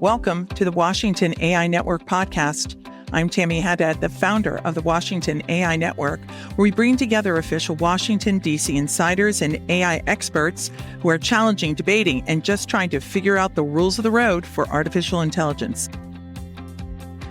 Welcome to the Washington AI Network podcast. I'm Tammy Haddad, the founder of the Washington AI Network, where we bring together official Washington, D.C. insiders and AI experts who are challenging, debating, and just trying to figure out the rules of the road for artificial intelligence.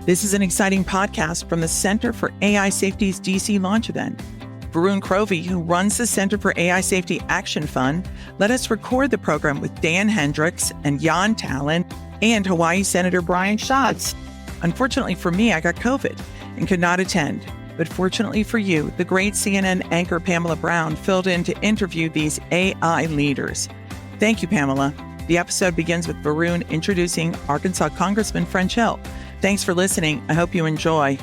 This is an exciting podcast from the Center for AI Safety's D.C. launch event. Varun Crovey, who runs the Center for AI Safety Action Fund, let us record the program with Dan Hendrycks and Jann Tallinn and Hawaii Senator Brian Schatz. Unfortunately for me, I got COVID and could not attend. But fortunately for you, the great CNN anchor Pamela Brown filled in to interview these AI leaders. Thank you, Pamela. The episode begins with Varun introducing Arkansas Congressman French Hill. Thanks for listening. I hope you enjoy.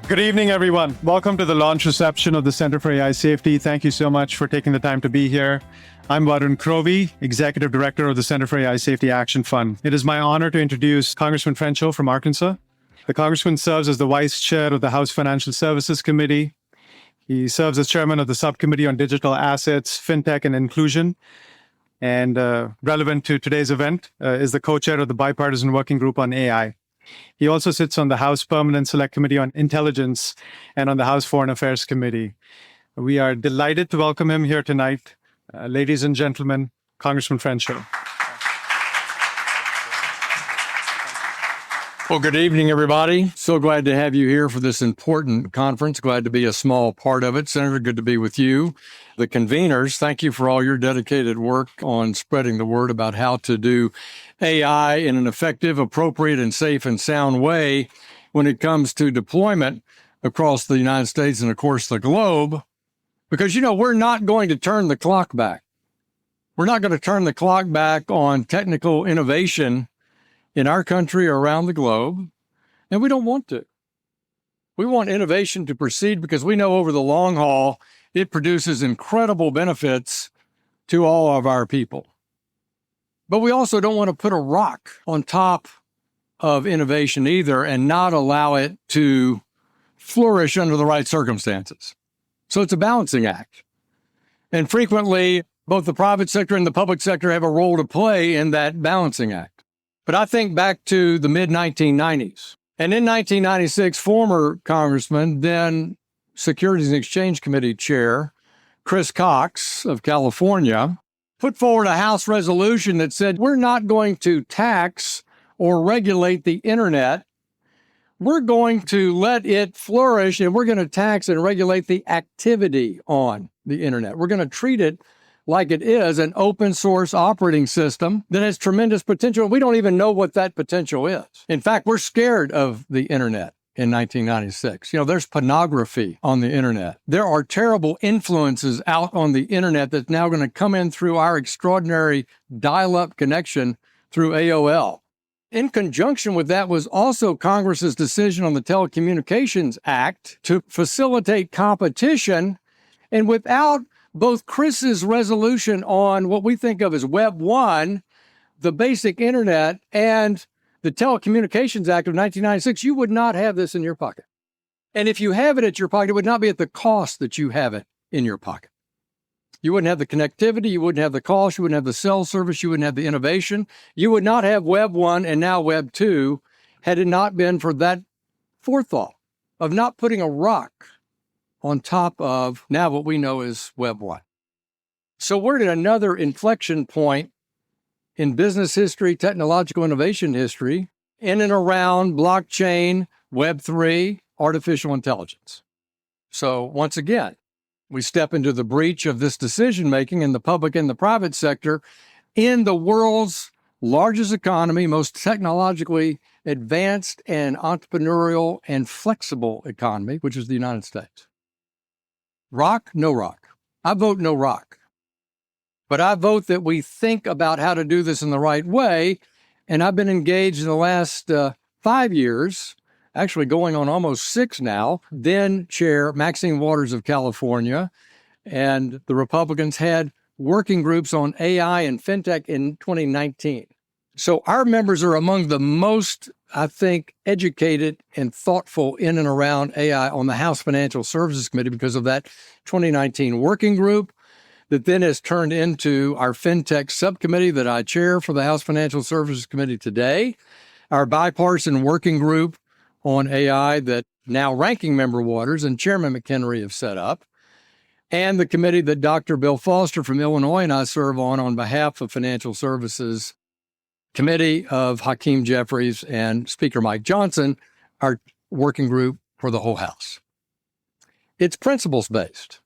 Good evening, everyone. Welcome to the launch reception of the Center for AI Safety. Thank you so much for taking the time to be here. I'm Varun Crovey, Executive Director of the Center for AI Safety Action Fund. It is my honor to introduce Congressman French Hill from Arkansas. The Congressman serves as the Vice Chair of the House Financial Services Committee. He serves as Chairman of the Subcommittee on Digital Assets, FinTech, and Inclusion. And relevant to today's event is the co-chair of the Bipartisan Working Group on AI. He also sits on the House Permanent Select Committee on Intelligence and on the House Foreign Affairs Committee. We are delighted to welcome him here tonight. Ladies and gentlemen, Congressman French Hill. Well, good evening, everybody. So glad to have you here for this important conference. Glad to be a small part of it. Senator, good to be with you. The conveners, thank you for all your dedicated work on spreading the word about how to do AI in an effective, appropriate, and safe and sound way when it comes to deployment across the United States and, of course, the globe. Because, we're not going to turn the clock back. We're not going to turn the clock back on technical innovation in our country or around the globe, and we don't want to. We want innovation to proceed because we know over the long haul, it produces incredible benefits to all of our people. But we also don't want to put a rock on top of innovation either and not allow it to flourish under the right circumstances. So it's a balancing act. And frequently, both the private sector and the public sector have a role to play in that balancing act. But I think back to the mid-1990s. And in 1996, former Congressman, then Securities and Exchange Committee Chair, Chris Cox of California, put forward a House resolution that said, we're not going to tax or regulate the internet. We're going to let it flourish, and we're going to tax and regulate the activity on the internet. We're going to treat it like it is an open source operating system that has tremendous potential. We don't even know what that potential is. In fact, we're scared of the internet in 1996. There's pornography on the internet. There are terrible influences out on the internet that's now going to come in through our extraordinary dial-up connection through AOL. In conjunction with that was also Congress's decision on the Telecommunications Act to facilitate competition. And without both Chris's resolution on what we think of as Web 1, the basic internet, and the Telecommunications Act of 1996, you would not have this in your pocket. And if you have it at your pocket, it would not be at the cost that you have it in your pocket. You wouldn't have the connectivity, you wouldn't have the cost, you wouldn't have the cell service, you wouldn't have the innovation. You would not have Web 1 and now Web 2 had it not been for that forethought of not putting a rock on top of now what we know is Web 1. So we're at another inflection point in business history, technological innovation history, in and around blockchain, Web 3, artificial intelligence. So once again, we step into the breach of this decision-making in the public and the private sector in the world's largest economy, most technologically advanced and entrepreneurial and flexible economy, which is the United States. Rock, no rock. I vote no rock. But I vote that we think about how to do this in the right way. And I've been engaged in the last 5 years, actually going on almost 6 now, then Chair Maxine Waters of California, and the Republicans had working groups on AI and FinTech in 2019. So our members are among the most, I think, educated and thoughtful in and around AI on the House Financial Services Committee because of that 2019 working group, that then has turned into our FinTech subcommittee that I chair for the House Financial Services Committee today, our bipartisan working group on AI that now Ranking Member Waters and Chairman McHenry have set up, and the committee that Dr. Bill Foster from Illinois and I serve on behalf of Financial Services, committee of Hakeem Jeffries and Speaker Mike Johnson, our working group for the whole House. It's principles-based.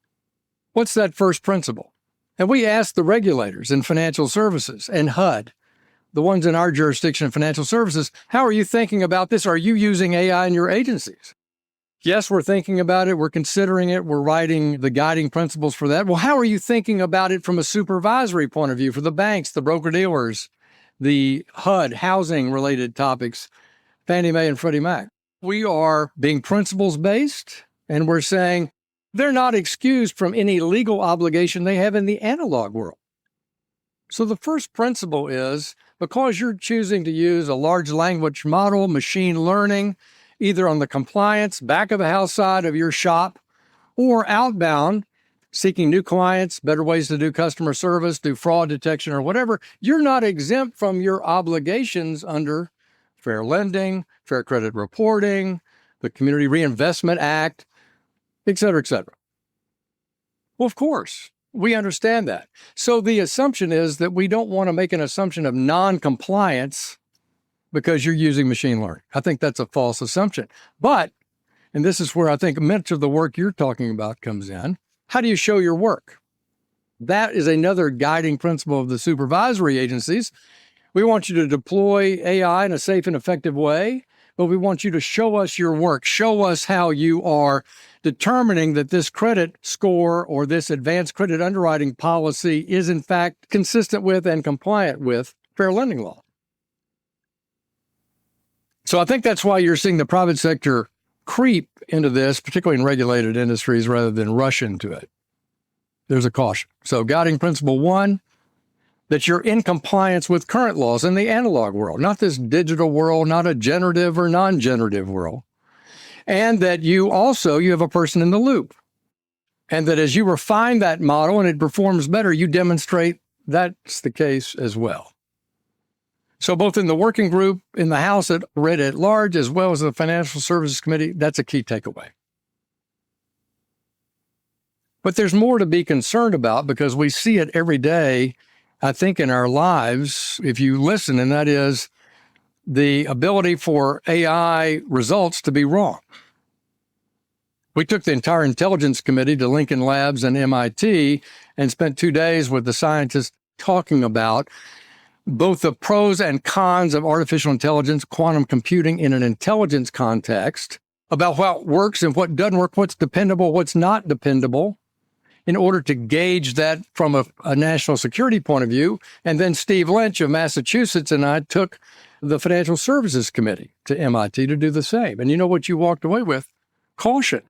What's that first principle? And we asked the regulators in financial services and HUD, the ones in our jurisdiction in financial services, how are you thinking about this? Are you using AI in your agencies? Yes, we're thinking about it. We're considering it. We're writing the guiding principles for that. Well, how are you thinking about it from a supervisory point of view for the banks, the broker-dealers, the HUD, housing-related topics, Fannie Mae and Freddie Mac? We are being principles-based, and we're saying they're not excused from any legal obligation they have in the analog world. So the first principle is, because you're choosing to use a large language model, machine learning, either on the compliance, back of the house side of your shop, or outbound, seeking new clients, better ways to do customer service, do fraud detection or whatever, you're not exempt from your obligations under fair lending, fair credit reporting, the Community Reinvestment Act, et cetera, et cetera. Well, of course, we understand that. So the assumption is that we don't want to make an assumption of non-compliance because you're using machine learning. I think that's a false assumption. But, and this is where I think much of the work you're talking about comes in, how do you show your work? That is another guiding principle of the supervisory agencies. We want you to deploy AI in a safe and effective way, but we want you to show us your work. Show us how you are determining that this credit score or this advanced credit underwriting policy is in fact consistent with and compliant with fair lending law. So I think that's why you're seeing the private sector creep into this, particularly in regulated industries, rather than rush into it. There's a caution. So guiding principle one, that you're in compliance with current laws in the analog world, not this digital world, not a generative or non-generative world. And that you have a person in the loop. And that as you refine that model and it performs better, you demonstrate that's the case as well. So both in the working group, in the House at large, as well as the Financial Services Committee, that's a key takeaway. But there's more to be concerned about because we see it every day, I think, in our lives, if you listen, and that is the ability for AI results to be wrong. We took the entire intelligence committee to Lincoln Labs and MIT and spent 2 days with the scientists talking about both the pros and cons of artificial intelligence, quantum computing in an intelligence context, about what works and what doesn't work, what's dependable, what's not dependable, in order to gauge that from a national security point of view. And then Steve Lynch of Massachusetts and I took the Financial Services Committee to MIT to do the same. And you know what you walked away with? Caution.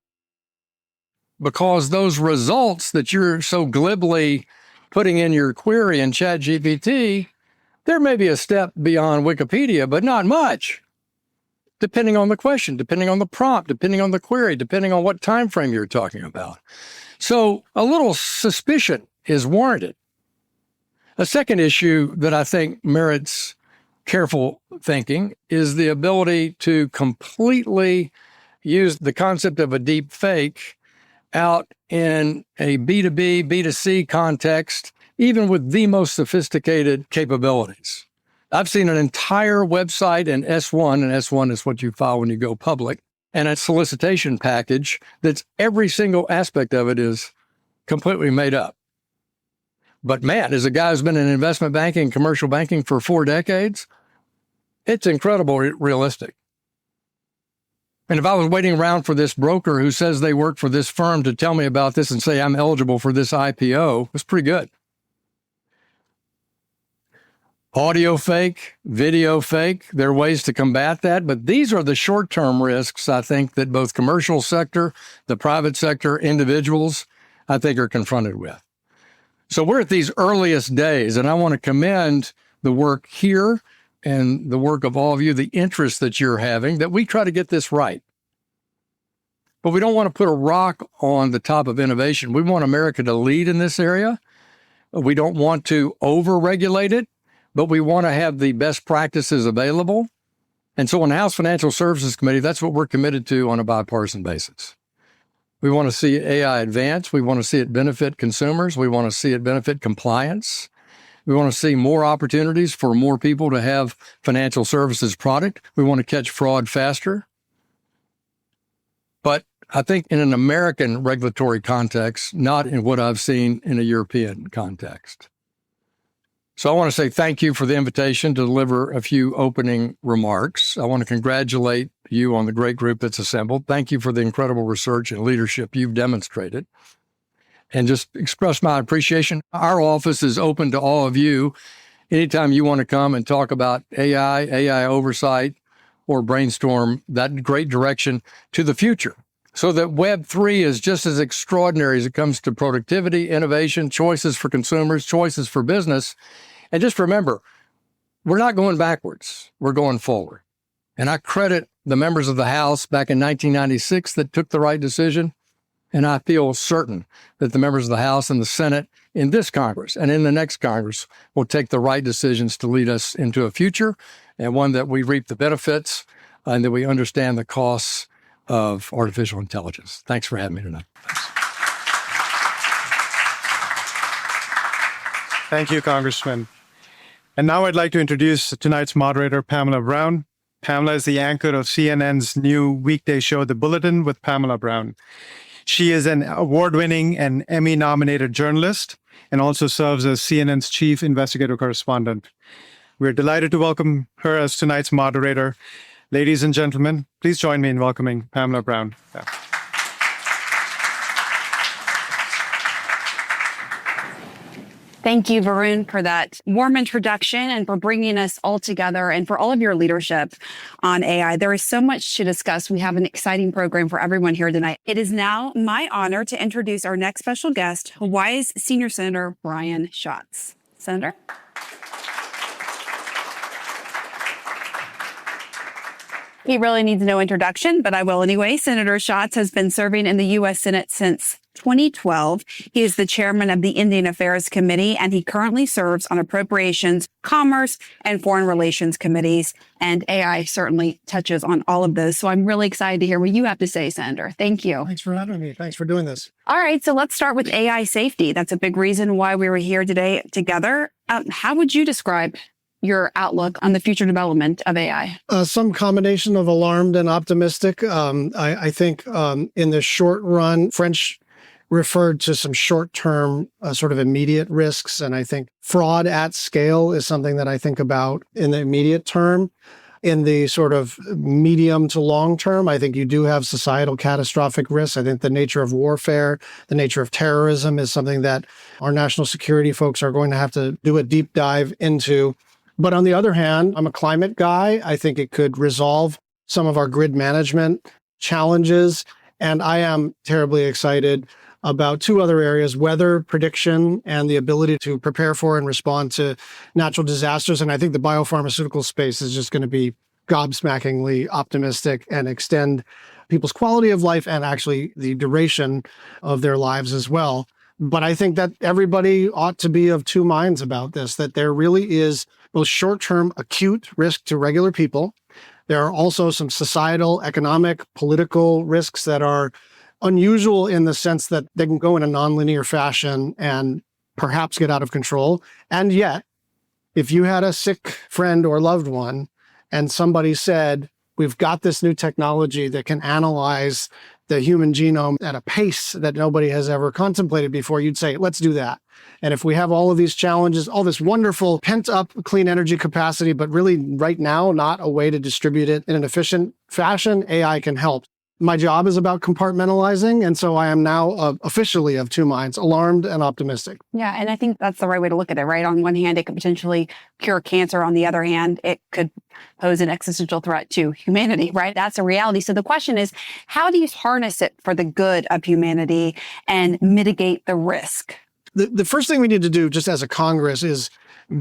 Because those results that you're so glibly putting in your query in ChatGPT, there may be a step beyond Wikipedia, but not much, depending on the question, depending on the prompt, depending on the query, depending on what time frame you're talking about. So a little suspicion is warranted. A second issue that I think merits careful thinking is the ability to completely use the concept of a deep fake out in a B2B, B2C context, even with the most sophisticated capabilities. I've seen an entire website in S1, and S1 is what you file when you go public, and a solicitation package that's every single aspect of it is completely made up. But man, as a guy who's been in investment banking, commercial banking for 4 decades, it's incredibly realistic. And if I was waiting around for this broker who says they work for this firm to tell me about this and say I'm eligible for this IPO, it's pretty good. Audio fake, video fake, there are ways to combat that, but these are the short-term risks, I think, that both commercial sector, the private sector, individuals, I think are confronted with. So we're at these earliest days, and I want to commend the work here and the work of all of you, the interest that you're having, that we try to get this right. But we don't want to put a rock on the top of innovation. We want America to lead in this area, We don't want to over-regulate it, but we want to have the best practices available. And so on the House Financial Services Committee, that's what we're committed to on a bipartisan basis. We want to see AI advance. We want to see it benefit consumers. We want to see it benefit compliance. We want to see more opportunities for more people to have financial services product. We want to catch fraud faster. But I think in an American regulatory context, not in what I've seen in a European context. So I want to say thank you for the invitation to deliver a few opening remarks. I want to congratulate you on the great group that's assembled. Thank you for the incredible research and leadership you've demonstrated. And just express my appreciation. Our office is open to all of you. Anytime you want to come and talk about AI oversight, or brainstorm that great direction to the future, so that Web3 is just as extraordinary as it comes to productivity, innovation, choices for consumers, choices for business. And just remember, we're not going backwards. We're going forward. And I credit the members of the House back in 1996 that took the right decision. And I feel certain that the members of the House and the Senate in this Congress and in the next Congress will take the right decisions to lead us into a future, and one that we reap the benefits and that we understand the costs of artificial intelligence. Thanks for having me tonight. Thank you, Congressman. And now I'd like to introduce tonight's moderator, Pamela Brown. Pamela is the anchor of CNN's new weekday show, The Bulletin with Pamela Brown. She is an award-winning and Emmy-nominated journalist and also serves as CNN's chief investigative correspondent. We're delighted to welcome her as tonight's moderator. Ladies and gentlemen, please join me in welcoming Pamela Brown. Yeah. Thank you, Varun, for that warm introduction and for bringing us all together and for all of your leadership on AI. There is so much to discuss. We have an exciting program for everyone here tonight. It is now my honor to introduce our next special guest, Hawaii's Senior Senator Brian Schatz. Senator. He really needs no introduction, but I will anyway. Senator Schatz has been serving in the U.S. Senate since 2012. He is the chairman of the Indian Affairs Committee, and he currently serves on Appropriations, Commerce, and Foreign Relations Committees. And AI certainly touches on all of those. So I'm really excited to hear what you have to say, Senator. Thank you. Thanks for having me. Thanks for doing this. All right, so let's start with AI safety. That's a big reason why we were here today together. How would you describe your outlook on the future development of AI? Some combination of alarmed and optimistic. I think in the short run, French referred to some short-term sort of immediate risks. And I think fraud at scale is something that I think about in the immediate term. In the sort of medium to long term, I think you do have societal catastrophic risks. I think the nature of warfare, the nature of terrorism is something that our national security folks are going to have to do a deep dive into. But on the other hand, I'm a climate guy. I think it could resolve some of our grid management challenges. And I am terribly excited about two other areas, weather prediction and the ability to prepare for and respond to natural disasters. And I think the biopharmaceutical space is just going to be gobsmackingly optimistic and extend people's quality of life and actually the duration of their lives as well. But I think that everybody ought to be of two minds about this, that there really is both short-term acute risk to regular people. There are also some societal, economic, political risks that are unusual in the sense that they can go in a nonlinear fashion and perhaps get out of control. And yet, if you had a sick friend or loved one and somebody said, we've got this new technology that can analyze the human genome at a pace that nobody has ever contemplated before, you'd say, let's do that. And if we have all of these challenges, all this wonderful pent-up clean energy capacity, but really right now, not a way to distribute it in an efficient fashion, AI can help. My job is about compartmentalizing, and so I am now officially of two minds, alarmed and optimistic. Yeah, and I think that's the right way to look at it, right? On one hand, it could potentially cure cancer. On the other hand, it could pose an existential threat to humanity, right? That's a reality. So the question is, how do you harness it for the good of humanity and mitigate the risk? The first thing we need to do just as a Congress is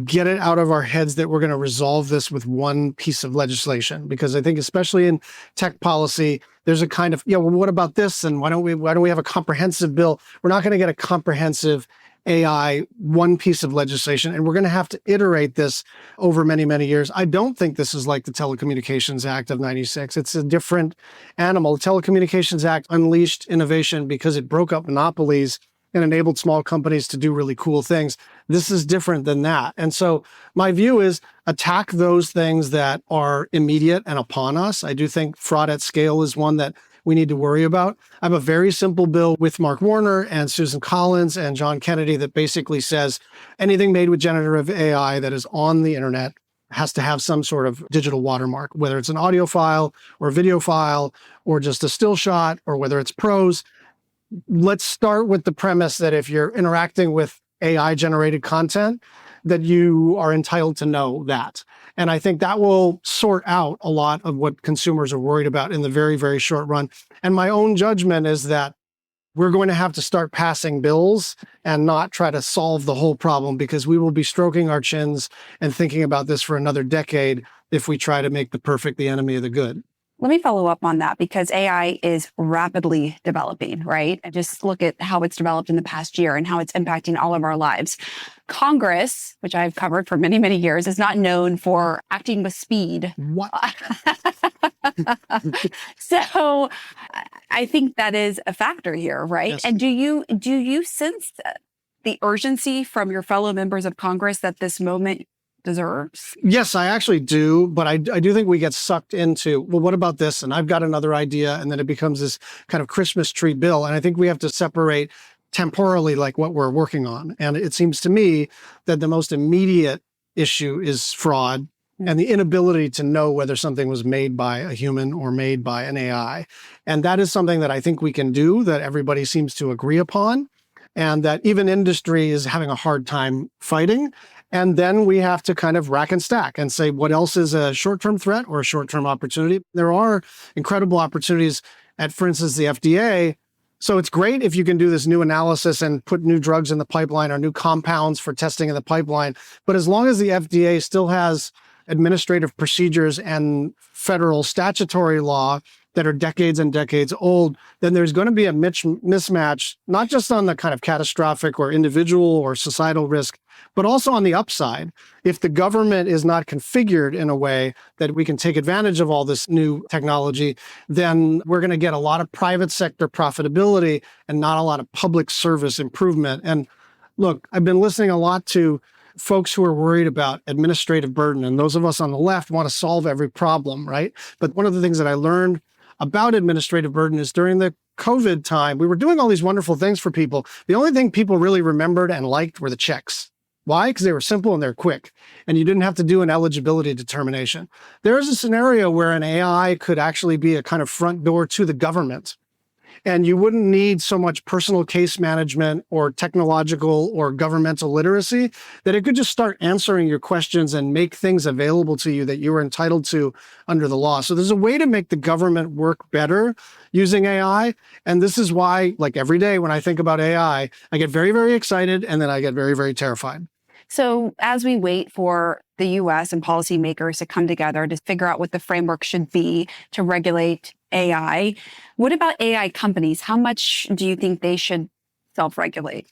get it out of our heads that we're going to resolve this with one piece of legislation. Because I think especially in tech policy, there's a kind of, well, what about this? And why don't we have a comprehensive bill? We're not going to get a comprehensive AI one piece of legislation, and we're going to have to iterate this over many, many years. I don't think this is like the Telecommunications Act of 96. It's a different animal. The Telecommunications Act unleashed innovation because it broke up monopolies and enabled small companies to do really cool things. This is different than that. And so my view is attack those things that are immediate and upon us. I do think fraud at scale is one that we need to worry about. I have a very simple bill with Mark Warner and Susan Collins and John Kennedy that basically says anything made with generative AI that is on the internet has to have some sort of digital watermark, whether it's an audio file or a video file or just a still shot or whether it's prose. Let's start with the premise that if you're interacting with AI generated content, that you are entitled to know that. And I think that will sort out a lot of what consumers are worried about in the very, very short run. And my own judgment is that we're going to have to start passing bills and not try to solve the whole problem, because we will be stroking our chins and thinking about this for another decade if we try to make the perfect the enemy of the good. Let me follow up on that, because AI is rapidly developing, right? And just look at how it's developed in the past year and how it's impacting all of our lives. Congress, which I've covered for many, many years, is not known for acting with speed. What? So I think that is a factor here, right? Yes. And do you sense the urgency from your fellow members of Congress that this moment deserves? Yes, I actually do. But I do think we get sucked into, well, what about this? And I've got another idea. And then it becomes this kind of Christmas tree bill. And I think we have to separate temporally like what we're working on. And it seems to me that the most immediate issue is fraud and the inability to know whether something was made by a human or made by an AI. And that is something that I think we can do, that everybody seems to agree upon, and that even industry is having a hard time fighting. And then we have to kind of rack and stack and say, what else is a short-term threat or a short-term opportunity? There are incredible opportunities at, for instance, the FDA. So it's great if you can do this new analysis and put new drugs in the pipeline or new compounds for testing in the pipeline. But as long as the FDA still has administrative procedures and federal statutory law that are decades and decades old, then there's going to be a mismatch, not just on the kind of catastrophic or individual or societal risk, but also on the upside. If the government is not configured in a way that we can take advantage of all this new technology, then we're going to get a lot of private sector profitability and not a lot of public service improvement. And look, I've been listening a lot to folks who are worried about administrative burden, and those of us on the left want to solve every problem, right? But one of the things that I learned about administrative burden is during the COVID time, we were doing all these wonderful things for people. The only thing people really remembered and liked were the checks. Why? Because they were simple and they're quick, and you didn't have to do an eligibility determination. There is a scenario where an AI could actually be a kind of front door to the government, and you wouldn't need so much personal case management or technological or governmental literacy, that it could just start answering your questions and make things available to you that you were entitled to under the law. So there's a way to make the government work better using AI. And this is why, like every day when I think about AI, I get very, very excited, and then I get very, very terrified. So as we wait for the U.S. and policymakers to come together to figure out what the framework should be to regulate AI, what about AI companies? How much do you think they should self-regulate?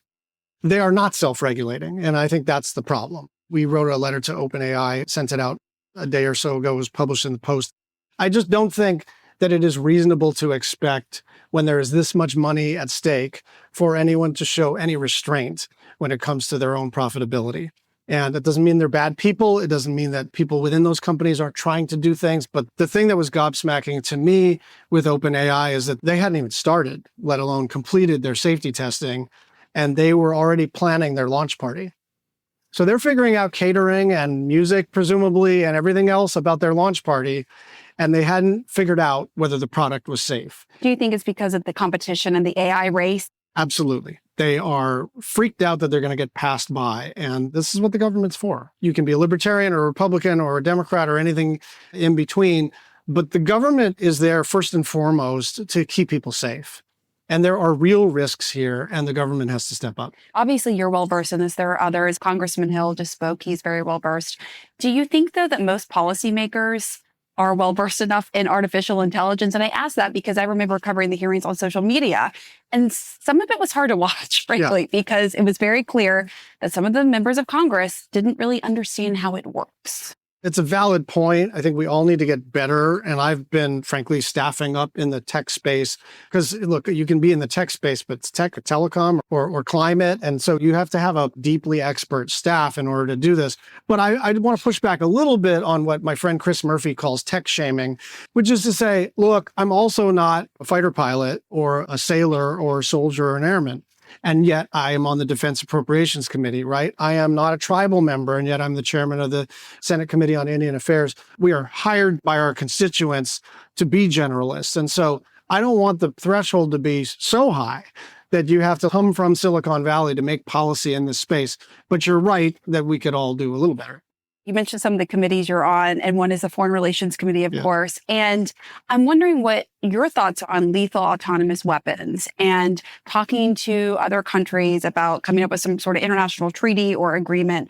They are not self-regulating, and I think that's the problem. We wrote a letter to OpenAI, sent it out a day or so ago, it was published in the Post. I just don't think that it is reasonable to expect, when there is this much money at stake, for anyone to show any restraint when it comes to their own profitability. And it doesn't mean they're bad people. It doesn't mean that people within those companies aren't trying to do things. But the thing that was gobsmacking to me with OpenAI is that they hadn't even started, let alone completed their safety testing, and they were already planning their launch party. So they're figuring out catering and music, presumably, and everything else about their launch party, and they hadn't figured out whether the product was safe. Do you think it's because of the competition and the AI race? Absolutely. They are freaked out that they're going to get passed by. And this is what the government's for. You can be a libertarian or a Republican or a Democrat or anything in between, but the government is there first and foremost to keep people safe. And there are real risks here, and the government has to step up. Obviously, you're well-versed in this. There are others. Congressman Hill just spoke. He's very well-versed. Do you think, though, that most policymakers are well-versed enough in artificial intelligence. And I asked that because I remember covering the hearings on social media. And some of it was hard to watch, frankly, because it was very clear that some of the members of Congress didn't really understand how it works. It's a valid point. I think we all need to get better. And I've been, frankly, staffing up in the tech space because, look, you can be in the tech space, but it's tech or telecom or climate. And so you have to have a deeply expert staff in order to do this. But I want to push back a little bit on what my friend Chris Murphy calls tech shaming, which is to say, look, I'm also not a fighter pilot or a sailor or a soldier or an airman. And yet I am on the Defense Appropriations Committee, right? I am not a tribal member, and yet I'm the chairman of the Senate Committee on Indian Affairs. We are hired by our constituents to be generalists. And so I don't want the threshold to be so high that you have to come from Silicon Valley to make policy in this space. But you're right that we could all do a little better. You mentioned some of the committees you're on, and one is the Foreign Relations Committee, of course. And I'm wondering what your thoughts are on lethal autonomous weapons and talking to other countries about coming up with some sort of international treaty or agreement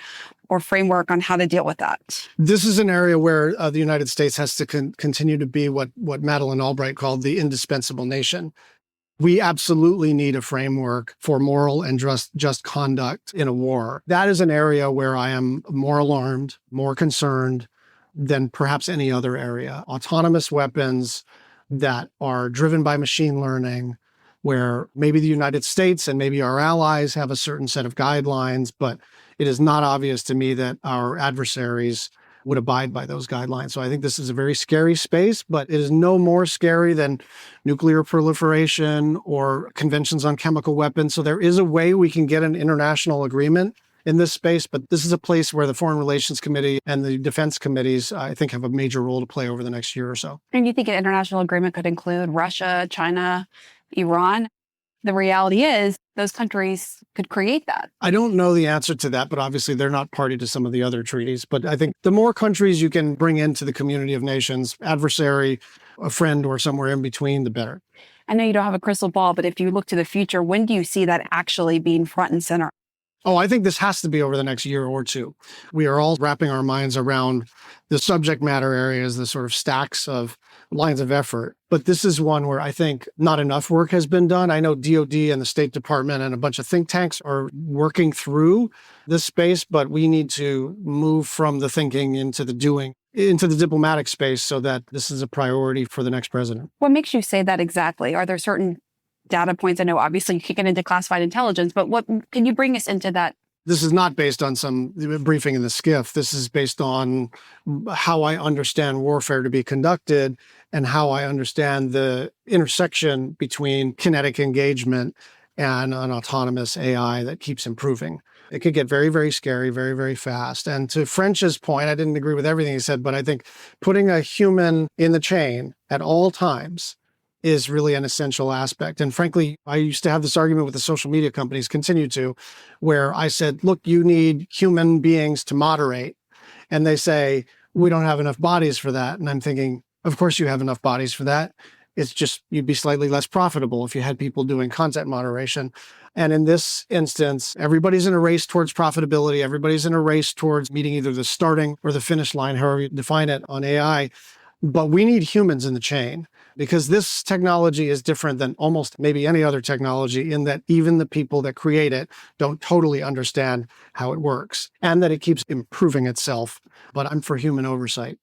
or framework on how to deal with that. This is an area where the United States has to continue to be what Madeleine Albright called the indispensable nation. We absolutely need a framework for moral and just conduct in a war. That is an area where I am more alarmed, more concerned than perhaps any other area. Autonomous weapons that are driven by machine learning, where maybe the United States and maybe our allies have a certain set of guidelines, but it is not obvious to me that our adversaries would abide by those guidelines. So I think this is a very scary space, but it is no more scary than nuclear proliferation or conventions on chemical weapons. So there is a way we can get an international agreement in this space, but this is a place where the Foreign Relations Committee and the defense committees, I think, have a major role to play over the next year or so. And you think an international agreement could include Russia, China, Iran? The reality is those countries could create that. I don't know the answer to that, but obviously they're not party to some of the other treaties. But I think the more countries you can bring into the community of nations, adversary, a friend, or somewhere in between, the better. I know you don't have a crystal ball, but if you look to the future, when do you see that actually being front and center? Oh, I think this has to be over the next year or two. We are all wrapping our minds around the subject matter areas, the sort of stacks of lines of effort. But this is one where I think not enough work has been done. I know DOD and the State Department and a bunch of think tanks are working through this space, but we need to move from the thinking into the doing, into the diplomatic space so that this is a priority for the next president. What makes you say that exactly? Are there certain data points? I know obviously you can't get into classified intelligence, but what can you bring us into that? This is not based on some briefing in the skiff. This is based on how I understand warfare to be conducted and how I understand the intersection between kinetic engagement and an autonomous AI that keeps improving. It could get very, very scary, very, very fast. And to French's point, I didn't agree with everything he said, but I think putting a human in the chain at all times is really an essential aspect. And frankly, I used to have this argument with the social media companies, continue to, where I said, look, you need human beings to moderate. And they say, we don't have enough bodies for that. And I'm thinking, of course you have enough bodies for that. It's just, you'd be slightly less profitable if you had people doing content moderation. And in this instance, everybody's in a race towards profitability. Everybody's in a race towards meeting either the starting or the finish line, however you define it on AI. But we need humans in the chain because this technology is different than almost maybe any other technology in that even the people that create it don't totally understand how it works and that it keeps improving itself. But I'm for human oversight.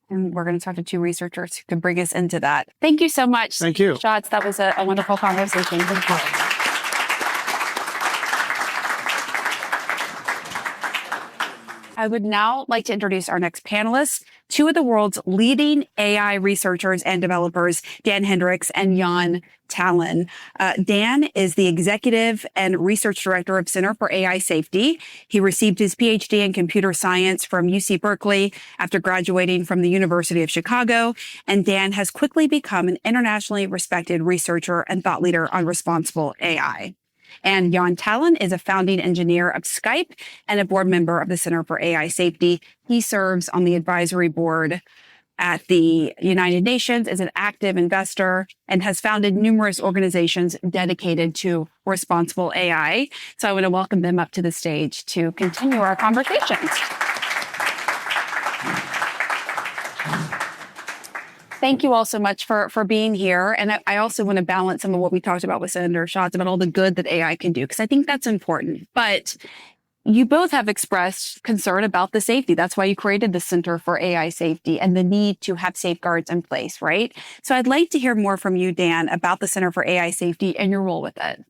And we're going to talk to two researchers who can bring us into that. Thank you so much. Thank you. Schatz, that was a wonderful conversation. Thank you. I would now like to introduce our next panelists, two of the world's leading AI researchers and developers, Dan Hendrycks and Jann Tallinn. Dan is the executive and research director of Center for AI Safety. He received his PhD in computer science from UC Berkeley after graduating from the University of Chicago. And Dan has quickly become an internationally respected researcher and thought leader on responsible AI. And Jann Tallinn is a founding engineer of Skype and a board member of the Center for AI Safety. He serves on the advisory board at the United Nations, is an active investor, and has founded numerous organizations dedicated to responsible AI. So I want to welcome them up to the stage to continue our conversations. Thank you all so much for being here. And I also want to balance some of what we talked about with Senator Schatz about all the good that AI can do, because I think that's important. But you both have expressed concern about the safety. That's why you created the Center for AI Safety and the need to have safeguards in place, right? So I'd like to hear more from you, Dan, about the Center for AI Safety and your role with it.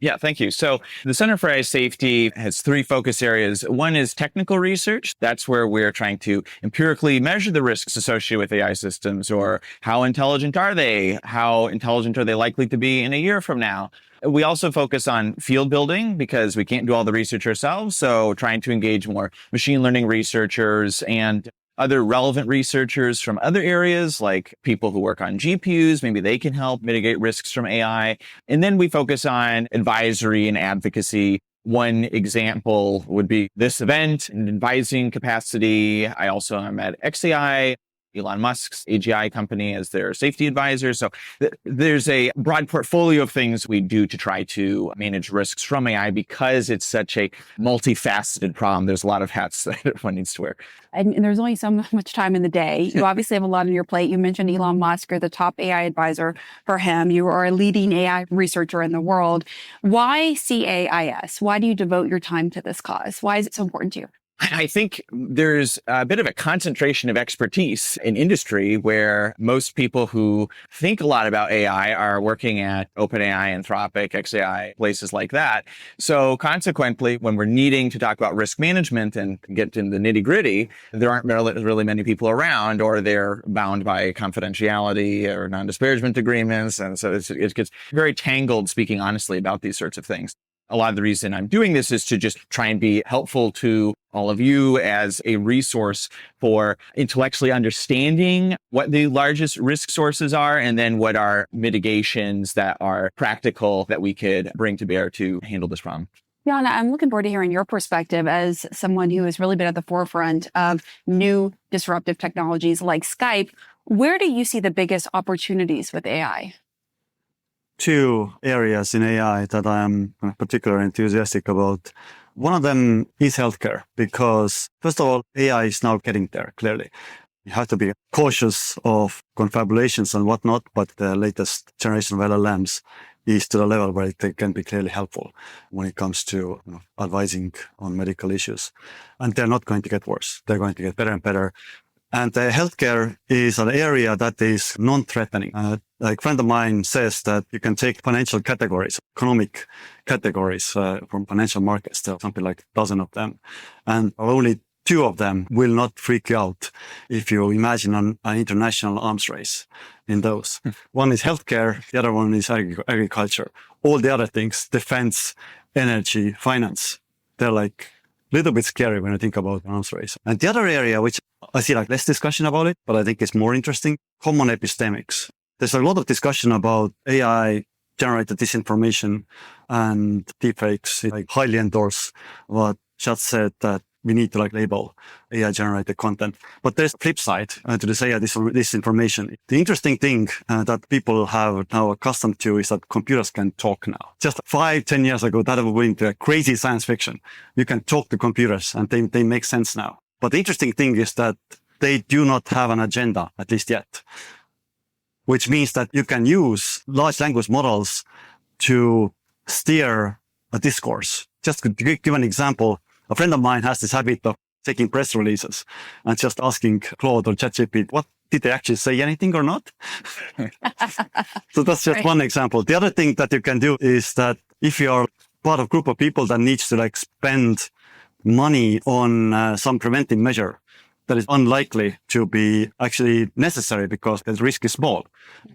Yeah, thank you. So the Center for AI Safety has three focus areas. One is technical research. That's where we're trying to empirically measure the risks associated with AI systems, or how intelligent are they? How intelligent are they likely to be in a year from now? We also focus on field building because we can't do all the research ourselves. So trying to engage more machine learning researchers and other relevant researchers from other areas, like people who work on GPUs, maybe they can help mitigate risks from AI. And then we focus on advisory and advocacy. One example would be this event, an advising capacity. I also am at XAI, Elon Musk's AGI company, as their safety advisor. So there's a broad portfolio of things we do to try to manage risks from AI because it's such a multifaceted problem. There's a lot of hats that one needs to wear. And there's only so much time in the day. You obviously have a lot on your plate. You mentioned Elon Musk, you're the top AI advisor for him. You are a leading AI researcher in the world. Why CAIS? Why do you devote your time to this cause? Why is it so important to you? I think there's a bit of a concentration of expertise in industry where most people who think a lot about AI are working at OpenAI, Anthropic, XAI, places like that. So consequently, when we're needing to talk about risk management and get into the nitty gritty, there aren't really many people around, or they're bound by confidentiality or non-disparagement agreements. And so it gets very tangled, speaking honestly, about these sorts of things. A lot of the reason I'm doing this is to just try and be helpful to all of you as a resource for intellectually understanding what the largest risk sources are, and then what are mitigations that are practical that we could bring to bear to handle this problem. Jann, I'm looking forward to hearing your perspective as someone who has really been at the forefront of new disruptive technologies like Skype. Where do you see the biggest opportunities with AI? Two areas in AI that I am particularly enthusiastic about. One of them is healthcare, because first of all, AI is now getting there, clearly. You have to be cautious of confabulations and whatnot, but the latest generation of LLMs is to the level where it can be clearly helpful when it comes to advising on medical issues. And they're not going to get worse. They're going to get better and better. And healthcare is an area that is non-threatening. Like a friend of mine says that you can take financial categories, economic categories from financial markets. There are something like a dozen of them. And only two of them will not freak you out if you imagine an international arms race in those. One is healthcare, the other one is agriculture. All the other things, defense, energy, finance, they're like a little bit scary when I think about an arms race. And the other area, which I see like less discussion about it, but I think it's more interesting, common epistemics. There's a lot of discussion about AI generated disinformation and deepfakes. I highly endorse what Schatz said, that we need to label AI generated content. But there's a flip side to this AI disinformation. The interesting thing that people have now accustomed to is that computers can talk now. Just 5-10 years ago, that would have been crazy science fiction. You can talk to computers and they make sense now. But the interesting thing is that they do not have an agenda, at least yet, which means that you can use large language models to steer a discourse. Just to give an example, a friend of mine has this habit of taking press releases and just asking Claude or ChatGPT, what did they actually say, anything or not? So that's just one example. The other thing that you can do is that if you're part of a group of people that needs to spend money on some preventive measure that is unlikely to be actually necessary because the risk is small,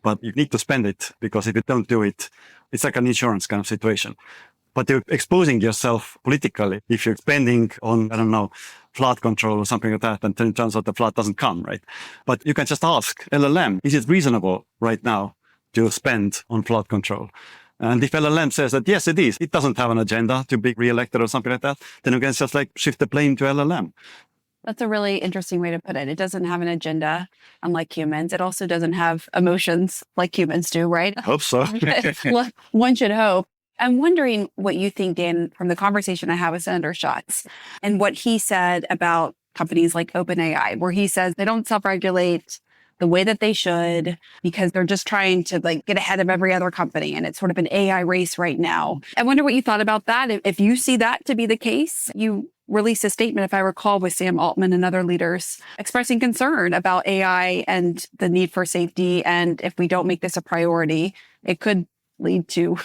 but you need to spend it because if you don't do it, it's like an insurance kind of situation. But you're exposing yourself politically if you're spending on, I don't know, flood control or something like that, and then it turns out the flood doesn't come, right? But you can just ask LLM, is it reasonable right now to spend on flood control? And if LLM says that, yes, it is, it doesn't have an agenda to be re-elected or something like that, then you can just shift the blame to LLM. That's a really interesting way to put it. It doesn't have an agenda, unlike humans. It also doesn't have emotions like humans do, right? I hope so. One should hope. I'm wondering what you think, Dan, from the conversation I had with Senator Schatz and what he said about companies like OpenAI, where he says they don't self-regulate, the way that they should, because they're just trying to like get ahead of every other company. And it's sort of an AI race right now. I wonder what you thought about that. If you see that to be the case, you released a statement, if I recall, with Sam Altman and other leaders expressing concern about AI and the need for safety. And if we don't make this a priority, it could lead to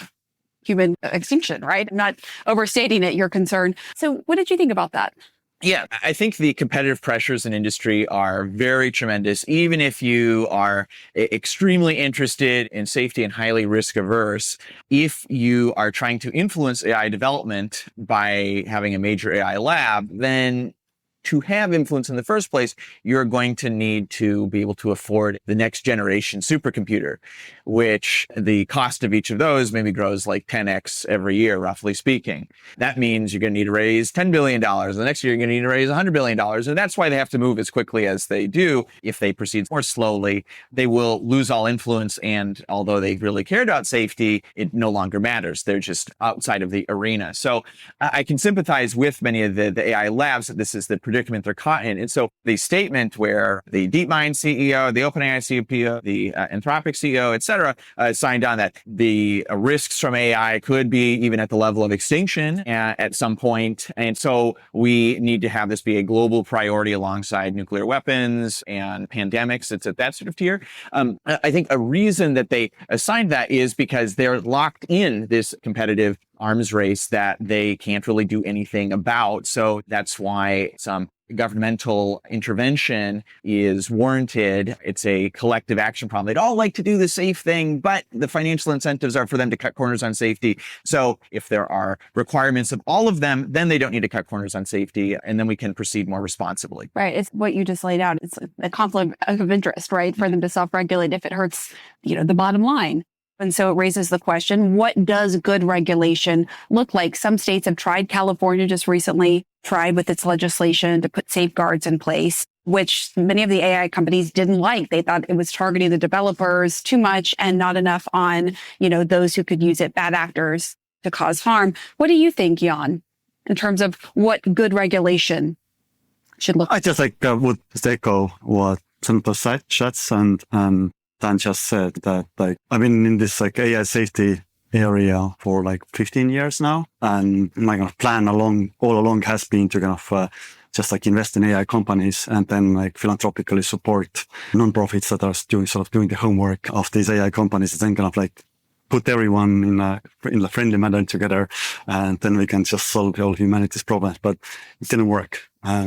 human extinction, right? I'm not overstating it, your concern. So what did you think about that? Yeah, I think the competitive pressures in industry are very tremendous. Even if you are extremely interested in safety and highly risk averse, if you are trying to influence AI development by having a major AI lab, then to have influence in the first place, you're going to need to be able to afford the next generation supercomputer, which the cost of each of those maybe grows like 10x every year, roughly speaking. That means you're going to need to raise $10 billion. The next year, you're going to need to raise $100 billion. And that's why they have to move as quickly as they do. If they proceed more slowly, they will lose all influence. And although they really cared about safety, it no longer matters. They're just outside of the arena. So I can sympathize with many of the AI labs that this is the predicament they're caught in. And so the statement where the DeepMind CEO, the OpenAI CEO, the Anthropic CEO, et cetera, signed on that the risks from AI could be even at the level of extinction at some point. And so we need to have this be a global priority alongside nuclear weapons and pandemics. It's at that sort of tier. I think a reason that they assigned that is because they're locked in this competitive arms race that they can't really do anything about. So that's why some governmental intervention is warranted. It's a collective action problem. They'd all like to do the safe thing, but the financial incentives are for them to cut corners on safety. So if there are requirements of all of them, then they don't need to cut corners on safety, and then we can proceed more responsibly. Right. It's what you just laid out. It's a conflict of interest, right? For them to self-regulate if it hurts, the bottom line. And so it raises the question, what does good regulation look like? Some states have tried. California just recently tried with its legislation to put safeguards in place, which many of the AI companies didn't like. They thought it was targeting the developers too much and not enough on, those who could use it, bad actors, to cause harm. What do you think, Jann, in terms of what good regulation should look like? I just would echo what Senator Schatz and Dan just said, that I've been in this AI safety area for 15 years now, and my kind of plan all along has been to kind of just invest in AI companies and then philanthropically support nonprofits that are doing the homework of these AI companies, and then kind of put everyone in a friendly manner together, and then we can just solve all humanity's problems. But it didn't work.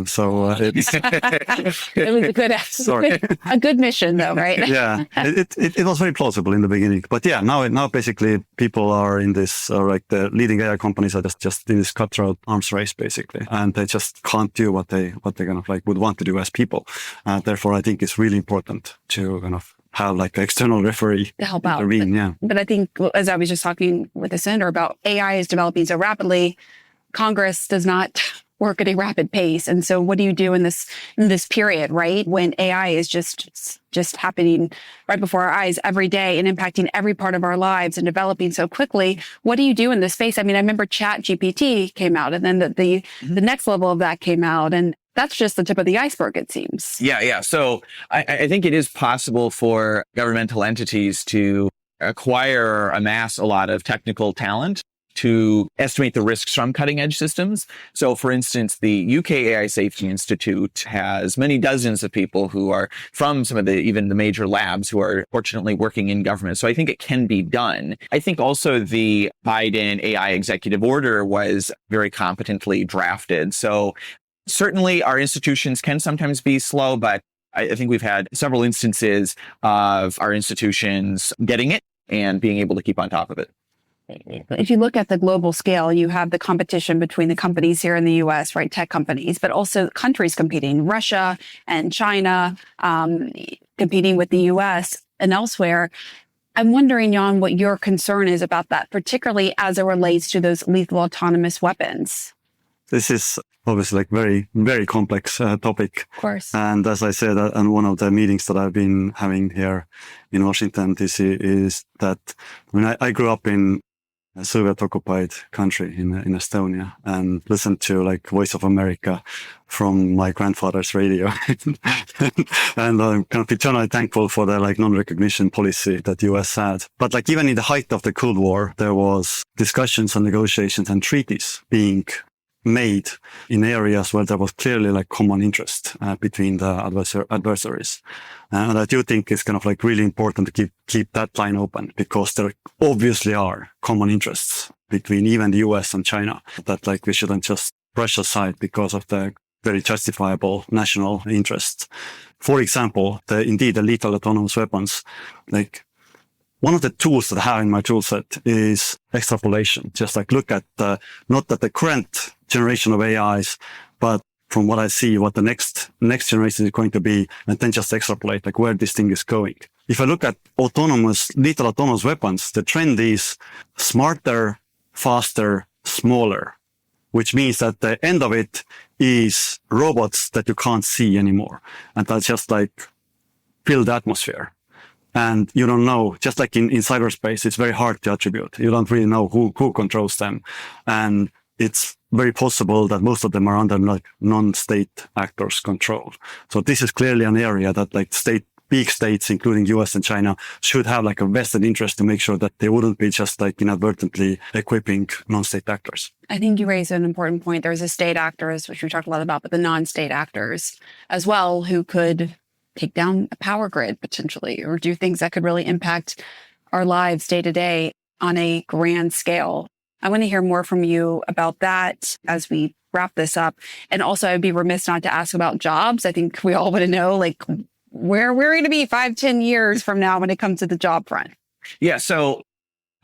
So it's it was a good sorry. a good mission though, right? Yeah, it was very plausible in the beginning, but yeah, now basically people are in this the leading AI companies are just in this cutthroat arms race basically, and they just can't do what they kind of would want to do as people. Therefore, I think it's really important to kind of have an external referee to help out. Yeah. But I think, as I was just talking with the senator about, AI is developing so rapidly. Congress does not work at a rapid pace. And so what do you do in this period, right? When AI is just happening right before our eyes every day and impacting every part of our lives and developing so quickly. What do you do in this space? I mean, I remember ChatGPT came out, and then the next level of that came out, and that's just the tip of the iceberg, it seems. Yeah. So I think it is possible for governmental entities to acquire or amass a lot of technical talent to estimate the risks from cutting edge systems. So for instance, the UK AI Safety Institute has many dozens of people who are from some of even the major labs who are fortunately working in government. So I think it can be done. I think also the Biden AI executive order was very competently drafted. So certainly our institutions can sometimes be slow, but I think we've had several instances of our institutions getting it and being able to keep on top of it. If you look at the global scale, you have the competition between the companies here in the U.S., right, tech companies, but also countries competing, Russia and China competing with the U.S. and elsewhere. I'm wondering, Jann, what your concern is about that, particularly as it relates to those lethal autonomous weapons. This is obviously very, very complex topic. Of course. And as I said, on one of the meetings that I've been having here in Washington, D.C., is that I grew up in Soviet-occupied country in Estonia, and listened to like Voice of America from my grandfather's radio. And I'm kind of eternally thankful for the like non-recognition policy that the US had. But like even in the height of the Cold War, there was discussions and negotiations and treaties being made in areas where there was clearly like common interest between the adversaries. And I do think it's kind of like really important to keep that line open, because there obviously are common interests between even the US and China that like we shouldn't just brush aside because of the very justifiable national interests. For example, the lethal autonomous weapons, like one of the tools that I have in my tool set is extrapolation. Just like look at not at the current generation of AIs, but from what I see, what the next generation is going to be, and then just extrapolate like where this thing is going. If I look at lethal autonomous weapons, the trend is smarter, faster, smaller, which means that the end of it is robots that you can't see anymore, and that just like fill the atmosphere. And you don't know, just like in cyberspace, it's very hard to attribute. You don't really know who controls them. And it's very possible that most of them are under like non-state actors' control. So this is clearly an area that like big states, including US and China, should have like a vested interest to make sure that they wouldn't be just like inadvertently equipping non-state actors. I think you raised an important point. There's the state actors, which we talked a lot about, but the non-state actors as well, who could take down a power grid potentially, or do things that could really impact our lives day to day on a grand scale. I want to hear more from you about that as we wrap this up. And also, I'd be remiss not to ask about jobs. I think we all want to know, like, where we're going to be 5-10 years from now when it comes to the job front. Yeah, so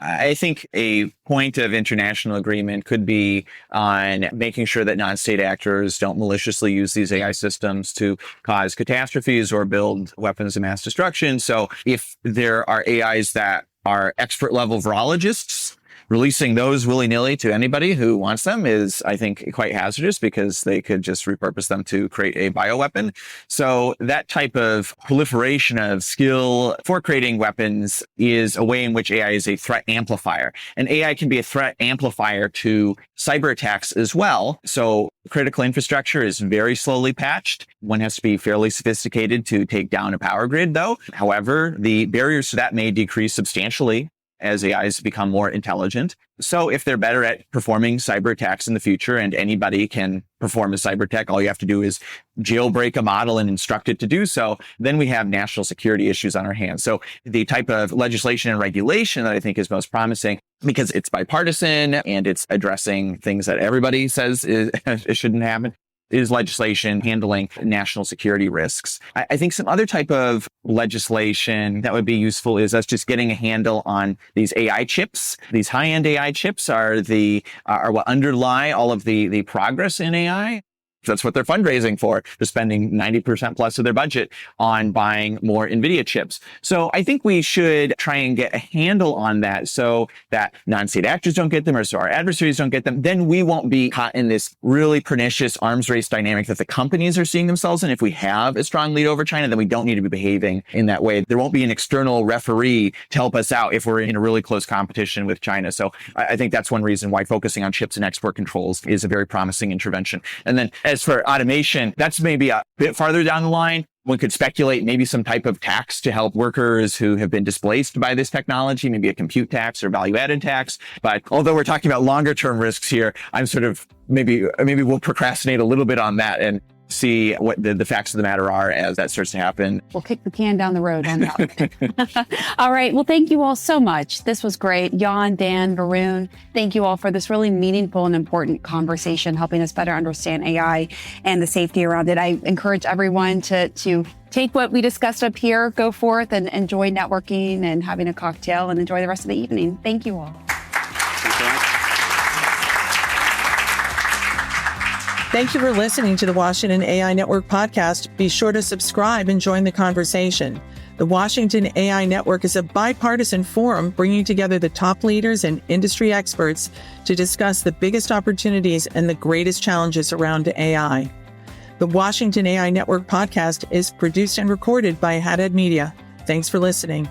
I think a point of international agreement could be on making sure that non-state actors don't maliciously use these AI systems to cause catastrophes or build weapons of mass destruction. So if there are AIs that are expert level virologists, releasing those willy-nilly to anybody who wants them is, I think, quite hazardous, because they could just repurpose them to create a bioweapon. So that type of proliferation of skill for creating weapons is a way in which AI is a threat amplifier. And AI can be a threat amplifier to cyber attacks as well. So critical infrastructure is very slowly patched. One has to be fairly sophisticated to take down a power grid, though. However, the barriers to that may decrease substantially as AIs become more intelligent. So if they're better at performing cyber attacks in the future, and anybody can perform a cyber attack, all you have to do is jailbreak a model and instruct it to do so, then we have national security issues on our hands. So the type of legislation and regulation that I think is most promising, because it's bipartisan and it's addressing things that everybody says it shouldn't happen, is legislation handling national security risks. I think some other type of legislation that would be useful is us just getting a handle on these AI chips. These high-end AI chips are what underlie all of the progress in AI. That's what they're fundraising for. They're spending 90% plus of their budget on buying more NVIDIA chips. So I think we should try and get a handle on that so that non-state actors don't get them, or so our adversaries don't get them. Then we won't be caught in this really pernicious arms race dynamic that the companies are seeing themselves in. If we have a strong lead over China, then we don't need to be behaving in that way. There won't be an external referee to help us out if we're in a really close competition with China. So I think that's one reason why focusing on chips and export controls is a very promising intervention. And then as for automation, that's maybe a bit farther down the line. One could speculate maybe some type of tax to help workers who have been displaced by this technology, maybe a compute tax or value-added tax. But although we're talking about longer-term risks here, I'm sort of maybe we'll procrastinate a little bit on that and see what the facts of the matter are as that starts to happen. We'll kick the can down the road on that. All right. Well, thank you all so much. This was great. Jann, Dan, Varun, thank you all for this really meaningful and important conversation, helping us better understand AI and the safety around it. I encourage everyone to take what we discussed up here, go forth and enjoy networking and having a cocktail, and enjoy the rest of the evening. Thank you all. Thank you for listening to the Washington AI Network podcast. Be sure to subscribe and join the conversation. The Washington AI Network is a bipartisan forum bringing together the top leaders and industry experts to discuss the biggest opportunities and the greatest challenges around AI. The Washington AI Network podcast is produced and recorded by Hadad Media. Thanks for listening.